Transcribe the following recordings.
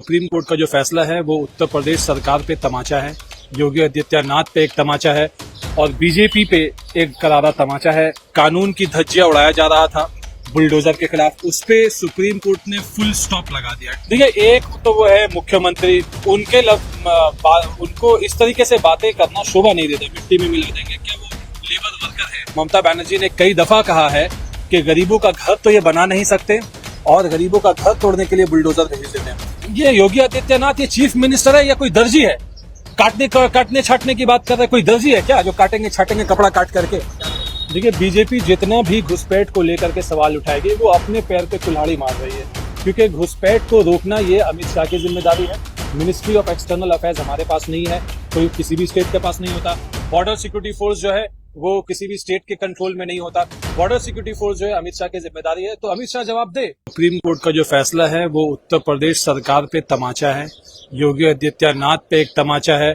Supreme court का जो फैसला है वो उत्तर प्रदेश सरकार पे तमाचा है, योगी आदित्यनाथ पे एक तमाचा है और बीजेपी पे एक करारा तमाचा है। कानून की धज्जियां उड़ाया जा रहा था बुलडोजर के खिलाफ, उस पे सुप्रीम कोर्ट ने फुल स्टॉप लगा दिया। देखिए, एक तो वो है मुख्यमंत्री, उनको इस तरीके से बातें करना शोभा नहीं देता। मिट्टी में मिला देंगे, क्या वो लेबर वर्कर है? ममता बनर्जी ने कई दफा कहा है कि गरीबों का घर तो ये बना नहीं सकते और गरीबों का घर तोड़ने के लिए बुलडोजर भेज देते हैं। ये योगी आदित्यनाथ ये चीफ मिनिस्टर है या कोई दर्जी है? काटने छाटने की बात कर रहे हैं। कोई दर्जी है क्या जो काटेंगे छाटेंगे कपड़ा काट करके? देखिए, बीजेपी जितना भी घुसपैठ को लेकर के सवाल उठाएगी वो अपने पैर पे कुल्हाड़ी मार रही है, क्योंकि घुसपैठ को रोकना ये अमित शाह की जिम्मेदारी है। मिनिस्ट्री ऑफ एक्सटर्नल अफेयर्स हमारे पास नहीं है, कोई किसी भी स्टेट के पास नहीं होता। बॉर्डर सिक्योरिटी फोर्स जो है वो किसी भी स्टेट के कंट्रोल में नहीं होता। बॉर्डर सिक्योरिटी फोर्स जो है अमित शाह की जिम्मेदारी है, तो अमित शाह जवाब दे। सुप्रीम कोर्ट का जो फैसला है वो उत्तर प्रदेश सरकार पे तमाचा है, योगी आदित्यनाथ पे एक तमाचा है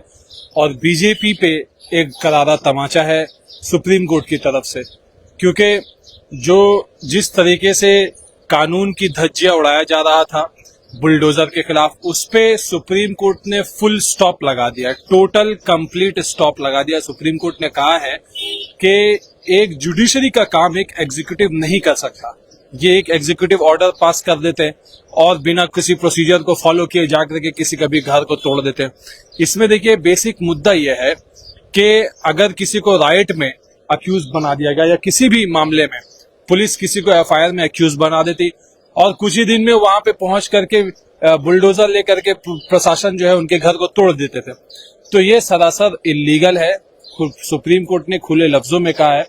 और बीजेपी पे एक करारा तमाचा है सुप्रीम कोर्ट की तरफ से, क्योंकि जिस तरीके से कानून की धज्जियां उड़ाया जा रहा था बुलडोजर के खिलाफ, उस पे सुप्रीम कोर्ट ने फुल स्टॉप लगा दिया, टोटल कंप्लीट स्टॉप लगा दिया। सुप्रीम कोर्ट ने कहा है कि एक जुडिशरी का काम एक एग्जीक्यूटिव नहीं कर सकता। ये एक एग्जीक्यूटिव ऑर्डर पास कर देते हैं और बिना किसी प्रोसीजर को फॉलो किए जाकर के किसी का भी घर को तोड़ देते हैं। इसमें देखिए, बेसिक मुद्दा यह है कि अगर किसी को राइट में अक्यूज बना दिया गया या किसी भी मामले में पुलिस किसी को एफआईआर में अक्यूज बना देती और कुछ ही दिन में वहां पे पहुंच करके बुलडोजर लेकर के प्रशासन जो है उनके घर को तोड़ देते थे, तो ये सरासर इल्लीगल है। सुप्रीम कोर्ट ने खुले लफ्जों में कहा है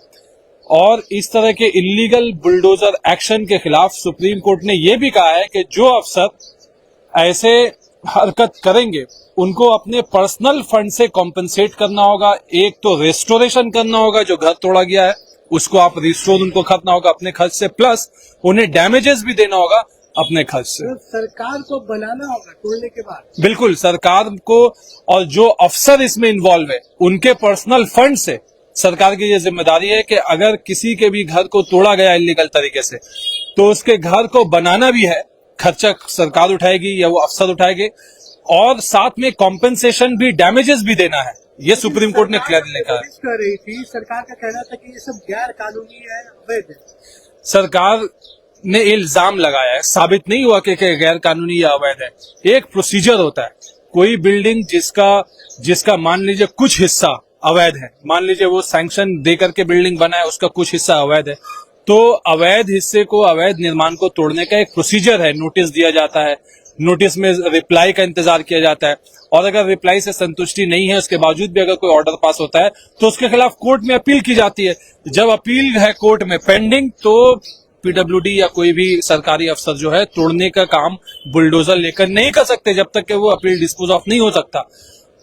और इस तरह के इल्लीगल बुलडोजर एक्शन के खिलाफ सुप्रीम कोर्ट ने यह भी कहा है कि जो अफसर ऐसे हरकत करेंगे उनको अपने पर्सनल फंड से कॉम्पेंसेट करना होगा। एक तो रेस्टोरेशन करना होगा, जो घर तोड़ा गया है उसको आप रिस्टोर उनको करना होगा अपने खर्च से, प्लस उन्हें डैमेजेस भी देना होगा अपने खर्च से। तो सरकार को बनाना होगा तोड़ने के बाद। बिल्कुल, सरकार को और जो अफसर इसमें इन्वॉल्व है उनके पर्सनल फंड से सरकार की ये जिम्मेदारी है कि अगर किसी के भी घर को तोड़ा गया इलीगल तरीके से तो उसके घर को बनाना भी है, खर्चा सरकार उठाएगी या वो अफसर उठाएंगे और साथ में कॉम्पेंसेशन भी, डैमेजेस भी देना है। ये सुप्रीम कोर्ट ने क्लियर लिखा है। कर रही थी सरकार का कहना था कि ये सब गैर कानूनी है, अवैध है। सरकार ने इल्जाम लगाया है, साबित नहीं हुआ कि गैर कानूनी या अवैध है। एक प्रोसीजर होता है, कोई बिल्डिंग जिसका मान लीजिए कुछ हिस्सा अवैध है, मान लीजिए वो सैंक्शन देकर के बिल्डिंग बना है, उसका कुछ हिस्सा अवैध है, तो अवैध हिस्से को, अवैध निर्माण को तोड़ने का एक प्रोसीजर है। नोटिस दिया जाता है, नोटिस में रिप्लाई का इंतजार किया जाता है और अगर रिप्लाई से संतुष्टि नहीं है, उसके बावजूद भी अगर कोई ऑर्डर पास होता है तो उसके खिलाफ कोर्ट में अपील की जाती है। जब अपील है कोर्ट में पेंडिंग, तो पीडब्ल्यूडी या कोई भी सरकारी अफसर जो है तोड़ने का काम बुलडोजर लेकर नहीं कर सकते जब तक कि वो अपील डिस्पोज ऑफ नहीं हो सकता।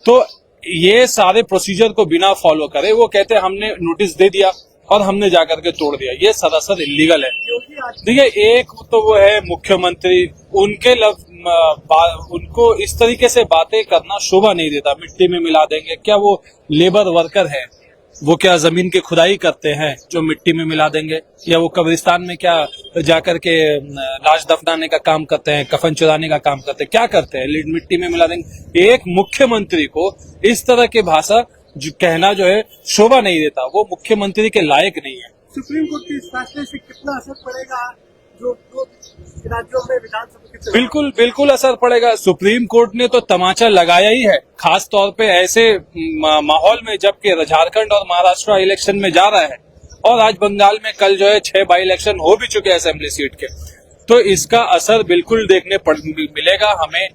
तो ये सारे प्रोसीजर को बिना फॉलो करे वो कहते हैं हमने नोटिस दे दिया और हमने जाकर के तोड़ दिया, ये सरासर इल्लीगल है। देखिए, एक तो वो है मुख्यमंत्री, उनको इस तरीके से बातें करना शोभा नहीं देता। मिट्टी में मिला देंगे, क्या वो लेबर वर्कर है? वो क्या जमीन की खुदाई करते हैं जो मिट्टी में मिला देंगे? या वो कब्रिस्तान में क्या जाकर के लाश दफनाने का काम करते हैं, कफन चुराने का काम करते हैं? क्या करते हैं? मिट्टी में मिला देंगे। एक मुख्यमंत्री को इस तरह की भाषा कहना जो है शोभा नहीं देता, वो मुख्यमंत्री के लायक नहीं है। सुप्रीम कोर्ट के इस फैसले से कितना असर पड़ेगा जो राज्यों में विधानसभा? बिल्कुल असर पड़ेगा। सुप्रीम कोर्ट ने तो तमाचा लगाया ही है, खास तौर पे ऐसे माहौल में जबकि झारखंड और महाराष्ट्र इलेक्शन में जा रहा है और आज बंगाल में कल जो है 6 बाई इलेक्शन हो भी चुके हैं असेंबली सीट के, तो इसका असर बिल्कुल देखने मिलेगा हमें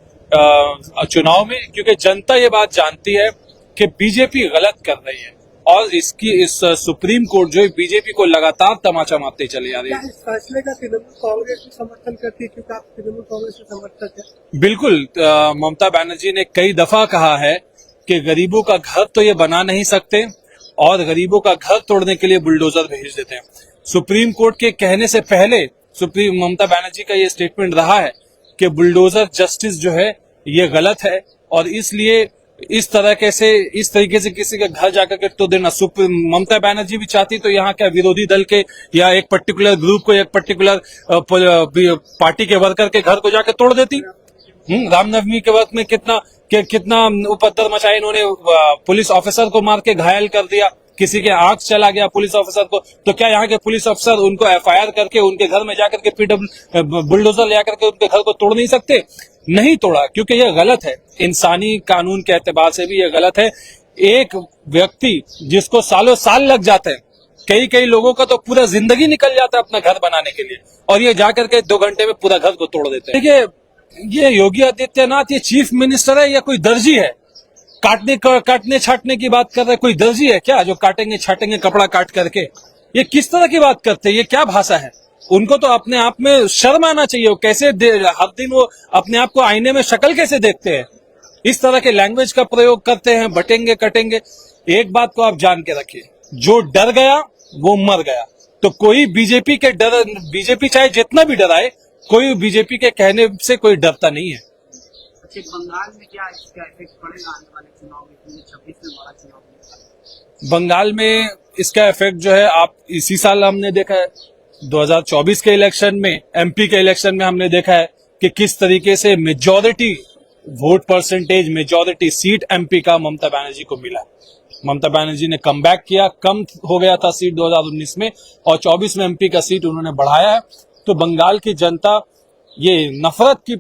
चुनाव में, क्योंकि जनता ये बात जानती है कि बीजेपी गलत कर रही है और इस सुप्रीम कोर्ट जो है बीजेपी को लगातार तमाचा मारते चले जा रही है। इस फैसले का तृणमूल कांग्रेस भी समर्थन करती है, क्योंकि आप तृणमूल कांग्रेस के समर्थक हैं। बिल्कुल, ममता बनर्जी ने कई दफा कहा है कि गरीबों का घर तो ये बना नहीं सकते और गरीबों का घर तोड़ने के लिए बुलडोजर भेज देते हैं। सुप्रीम कोर्ट के कहने से पहले ममता बनर्जी का ये स्टेटमेंट रहा है कि बुलडोजर जस्टिस जो है ये गलत है और इसलिए इस तरीके से किसी का घर जाकर के तो देना। ममता बनर्जी भी चाहती तो यहाँ क्या विरोधी दल के या एक पर्टिकुलर ग्रुप को, एक पर्टिकुलर पार्टी के वर्कर के घर को जाकर तोड़ देती? रामनवमी के वक्त में कितना उपद्रव मचाया इन्होंने, पुलिस ऑफिसर को मार के घायल कर दिया, किसी के आंख चला गया पुलिस ऑफिसर को। तो क्या यहाँ के पुलिस ऑफिसर उनको एफआईआर करके उनके घर में जाकर के पीडब्ल्यू बुलडोजर ले आकर के उनके घर को तोड़ नहीं सकते? नहीं तोड़ा, क्योंकि यह गलत है, इंसानी कानून के एतबार से भी यह गलत है। एक व्यक्ति जिसको सालों साल लग जाते हैं, कई लोगों का तो पूरा जिंदगी निकल जाता है अपना घर बनाने के लिए, और ये जाकर के 2 घंटे में पूरा घर को तोड़ देते हैं। देखिए, ये योगी आदित्यनाथ ये चीफ मिनिस्टर है या कोई दर्जी है? काटने छाटने की बात कर रहे हैं? कोई दर्जी है क्या जो काटेंगे छाटेंगे कपड़ा काट करके? ये किस तरह की बात करते हैं? ये क्या भाषा है? उनको तो अपने आप में शर्म आना चाहिए। वो कैसे हर दिन वो अपने आप को आईने में शक्ल कैसे देखते हैं? इस तरह के लैंग्वेज का प्रयोग करते हैं, बटेंगे कटेंगे। एक बात को आप जान के रखिए, जो डर गया वो मर गया। तो कोई बीजेपी चाहे जितना भी डराए, कोई बीजेपी के कहने से कोई डरता नहीं है। अच्छा, बंगाल में क्या इसका इफेक्ट पड़ेगा आने वाले चुनाव में, क्योंकि 26 में बड़ा चुनाव होगा? बंगाल में इसका इफेक्ट जो है, आप इसी साल हमने देखा है 2024 के इलेक्शन में, एमपी के इलेक्शन में हमने देखा है कि किस तरीके से majority vote percentage, majority seat MP का ममता बनर्जी को मिला। ममता बनर्जी ने कम बैक किया, कम हो गया था सीट 2019 में, और 24 में एमपी का सीट उन्होंने बढ़ाया है। तो बंगाल की जनता ये नफरत की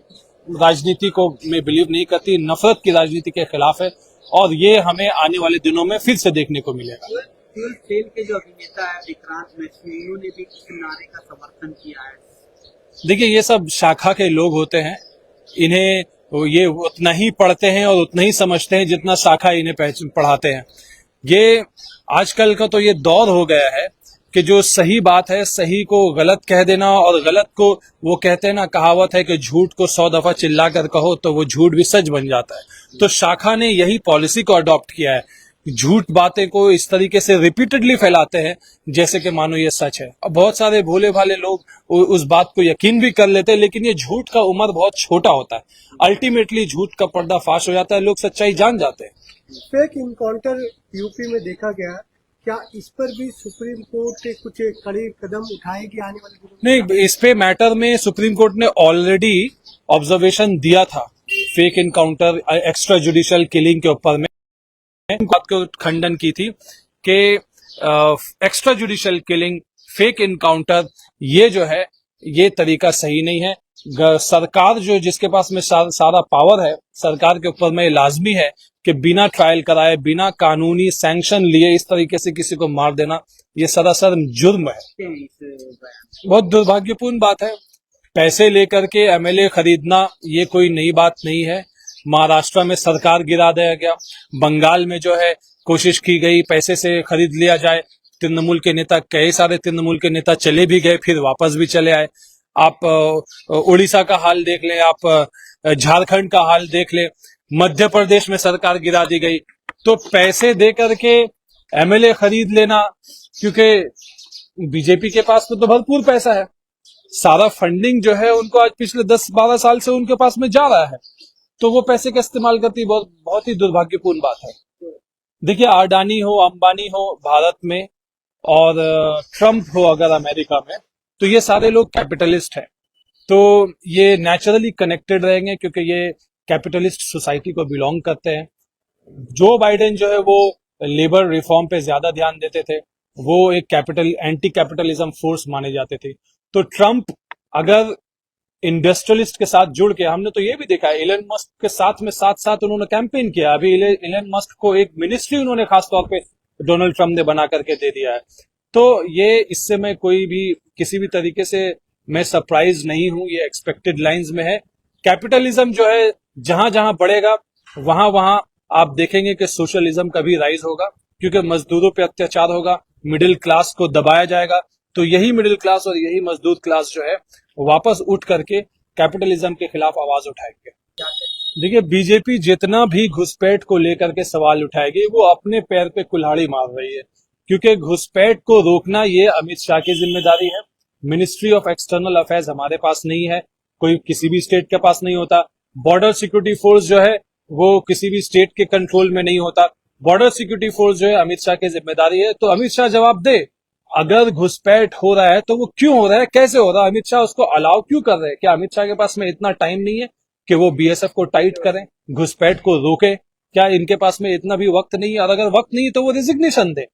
राजनीति को में बिलीव नहीं करती, नफरत की राजनीति के खिलाफ है, और ये हमें आने वाले दिनों में फिर से देखने को मिलेगा। खेल के जो अभिनेता है विक्रांत मैसी, उन्होंने भी इस नारे का समर्थन किया है। देखिए, ये सब शाखा के लोग होते हैं, इन्हें ये उतना ही पढ़ते हैं और उतना ही समझते हैं जितना शाखा इन्हें पढ़ाते हैं। ये आजकल का तो ये दौर हो गया है कि जो सही बात है, सही को गलत कह देना, और गलत को, वो कहते हैं ना, कहावत है कि झूठ को 100 दफा चिल्ला कर कहो तो वो झूठ भी सच बन जाता है। तो शाखा ने यही पॉलिसी को अडॉप्ट किया है, झूठ बातें को इस तरीके से रिपीटेडली फैलाते हैं जैसे कि मानो ये सच है। अब बहुत सारे भोले भाले लोग उस बात को यकीन भी कर लेते हैं, लेकिन ये झूठ का उम्र बहुत छोटा होता है। अल्टीमेटली झूठ का पर्दा फाश हो जाता है, लोग सच्चाई जान जाते हैं। फेक इनकाउंटर यूपी में देखा गया, क्या इस पर भी सुप्रीम कोर्ट कुछ कड़े कदम उठाएगी आने वाले दिनों में? नहीं, इस पे मैटर में सुप्रीम कोर्ट ने ऑलरेडी ऑब्जर्वेशन दिया था fake encounter, extra judicial killing के ऊपर में बात को खंडन की थी कि extra judicial killing, fake encounter, ये जो है ये तरीका सही नहीं है। सरकार जो, जिसके पास में सारा पावर है, सरकार के ऊपर में लाजमी है कि बिना ट्रायल कराए, बिना कानूनी सैंक्शन लिए इस तरीके से किसी को मार देना, ये सरासर जुर्म है। बहुत दुर्भाग्यपूर्ण बात है। पैसे लेकर के एमएलए खरीदना ये कोई नई बात नहीं है। महाराष्ट्र में सरकार गिरा दिया गया, बंगाल में जो है कोशिश की गई पैसे से खरीद लिया जाए। तृणमूल के नेता, कई सारे तृणमूल के नेता चले भी गए, फिर वापस भी चले आए। आप उड़ीसा का हाल देख लें, आप झारखंड का हाल देख लें, मध्य प्रदेश में सरकार गिरा दी गई। तो पैसे दे करके एमएलए खरीद लेना, क्योंकि बीजेपी के पास तो भरपूर पैसा है, सारा फंडिंग जो है उनको आज पिछले 10-12 साल से उनके पास में जा रहा है, तो वो पैसे का इस्तेमाल करती बहुत ही दुर्भाग्यपूर्ण बात है। देखिए, अडानी हो, अंबानी हो भारत में, और ट्रम्प हो अगर अमेरिका में, तो ये सारे लोग कैपिटलिस्ट हैं। तो ये नेचुरली कनेक्टेड रहेंगे क्योंकि ये कैपिटलिस्ट सोसाइटी को बिलोंग करते हैं। जो बाइडेन जो है वो लेबर रिफॉर्म पे ज्यादा ध्यान देते थे, वो एक एंटी कैपिटलिज्म फोर्स माने जाते थे। तो ट्रम्प अगर इंडस्ट्रियलिस्ट के साथ जुड़ के, हमने तो ये भी देखा है इलन मस्क के साथ में साथ उन्होंने कैंपेन किया। अभी इलन मस्क को एक मिनिस्ट्री उन्होंने खासतौर पे डोनाल्ड ट्रम्प ने बना करके दे दिया है। तो ये, इससे मैं कोई भी किसी भी तरीके से मैं सरप्राइज नहीं हूं, ये एक्सपेक्टेड लाइंस में है। कैपिटलिज्म जो है जहां जहां बढ़ेगा वहां वहां आप देखेंगे कि सोशलिज्म का भी राइज होगा, क्योंकि मजदूरों पे अत्याचार होगा, मिडिल क्लास को दबाया जाएगा। तो यही मिडिल क्लास और यही मजदूर क्लास जो है वापस उठ करके कैपिटलिज्म के खिलाफ आवाज उठाएंगे। देखिए, बीजेपी जितना भी घुसपैठ को लेकर के सवाल उठाएगी, वो अपने पैर पे कुल्हाड़ी मार रही है, क्योंकि घुसपैठ को रोकना ये अमित शाह की जिम्मेदारी है। मिनिस्ट्री ऑफ एक्सटर्नल अफेयर्स हमारे पास नहीं है, कोई किसी भी स्टेट के पास नहीं होता। बॉर्डर सिक्योरिटी फोर्स जो है वो किसी भी स्टेट के कंट्रोल में नहीं होता। बॉर्डर सिक्योरिटी फोर्स जो है अमित शाह की जिम्मेदारी है। तो अमित शाह जवाब दे, अगर घुसपैठ हो रहा है तो वो क्यों हो रहा है, कैसे हो रहा है, अमित शाह उसको अलाउ क्यों कर रहे हैं? क्या अमित शाह के पास में इतना टाइम नहीं है कि वो बीएसएफ को टाइट करें, घुसपैठ को रोके? क्या इनके पास में इतना भी वक्त नहीं है? और अगर वक्त नहीं है तो वो रिजिग्नेशन दें।